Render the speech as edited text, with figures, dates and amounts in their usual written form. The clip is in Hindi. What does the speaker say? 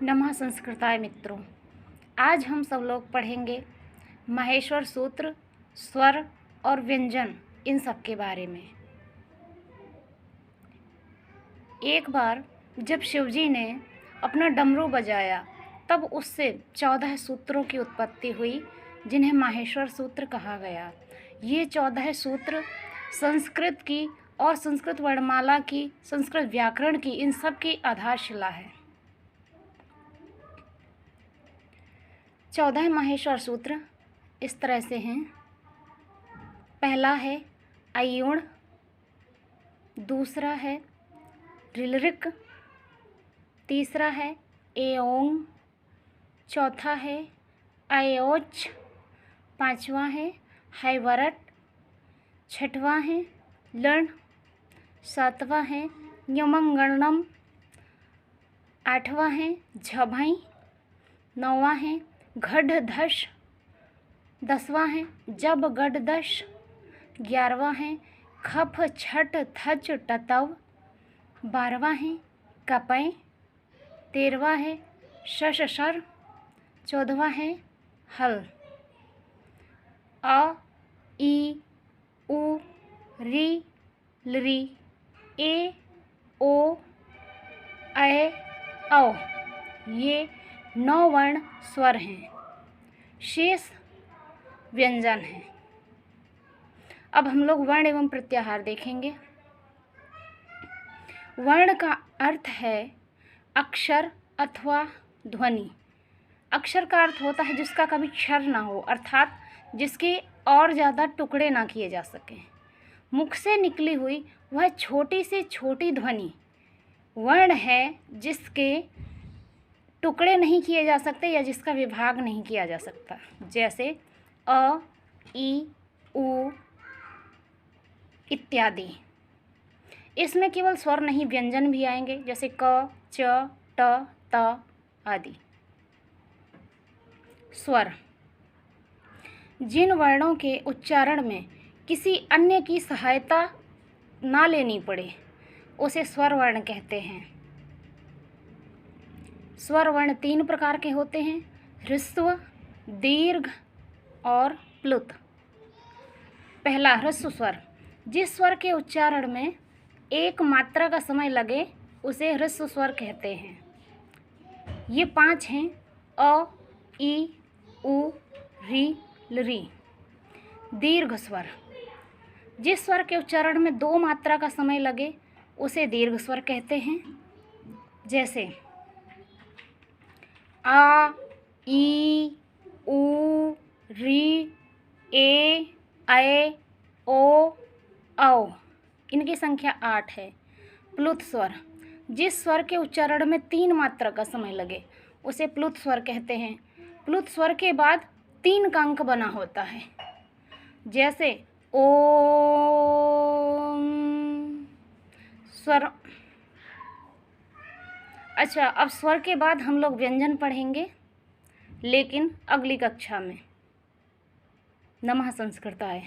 नमः संस्कृताय मित्रों, आज हम सब लोग पढ़ेंगे माहेश्वर सूत्र, स्वर और व्यंजन, इन सब के बारे में। एक बार जब शिवजी ने अपना डमरू बजाया तब उससे 14 सूत्रों की उत्पत्ति हुई, जिन्हें माहेश्वर सूत्र कहा गया। ये 14 सूत्र संस्कृत की और संस्कृत वर्णमाला की, संस्कृत व्याकरण की, इन सब की आधारशिला है। 14 माहेश्वर सूत्र इस तरह से हैं। पहला है अयोण, दूसरा है ऋलृक, तीसरा है एओंग, चौथा है अयोच, पांचवा है हैवरट, छठवां है लर्ण, सातवां है यमंगणम, आठवां है झभई, नौवां है घढ़धश, 10वां है जब गढ़दश, 11वां है खप छट थच टतव, 12वां है कपय, 13वां है शशर, 14वां है हल। अ ई उ री लृ ए ओ ऐ औ, ये 9 वर्ण स्वर हैं, शेष व्यंजन हैं। अब हम लोग वर्ण एवं प्रत्याहार देखेंगे। वर्ण का अर्थ है अक्षर अथवा ध्वनि। अक्षर का अर्थ होता है जिसका कभी क्षर ना हो, अर्थात जिसके और ज़्यादा टुकड़े ना किए जा सकें। मुख से निकली हुई वह छोटी से छोटी ध्वनि वर्ण है जिसके टुकड़े नहीं किए जा सकते या जिसका विभाग नहीं किया जा सकता, जैसे अ, ई, उ इत्यादि। इसमें केवल स्वर नहीं, व्यंजन भी आएंगे, जैसे क, च, ट, त आदि। स्वर जिन वर्णों के उच्चारण में किसी अन्य की सहायता ना लेनी पड़े उसे स्वर वर्ण कहते हैं। स्वर वर्ण 3 प्रकार के होते हैं, ह्रस्व, दीर्घ और प्लुत। पहला ह्रस्व स्वर, जिस स्वर के उच्चारण में एक मात्रा का समय लगे उसे ह्रस्व स्वर कहते हैं। ये 5 हैं: अ, ई, उ, री, लृ। दीर्घ स्वर, जिस स्वर के उच्चारण में 2 मात्रा का समय लगे उसे दीर्घ स्वर कहते हैं, जैसे आ, ई, उ, री, ए, ऐ, ओ, औ। इनकी संख्या 8 है। प्लुत स्वर, जिस स्वर के उच्चारण में 3 मात्रा का समय लगे उसे प्लुत स्वर कहते हैं। प्लुत स्वर के बाद 3 का अंक बना होता है, जैसे ओम स्वर। अच्छा, अब स्वर के बाद हम लोग व्यंजन पढ़ेंगे, लेकिन अगली कक्षा में। नमः संस्कृताय।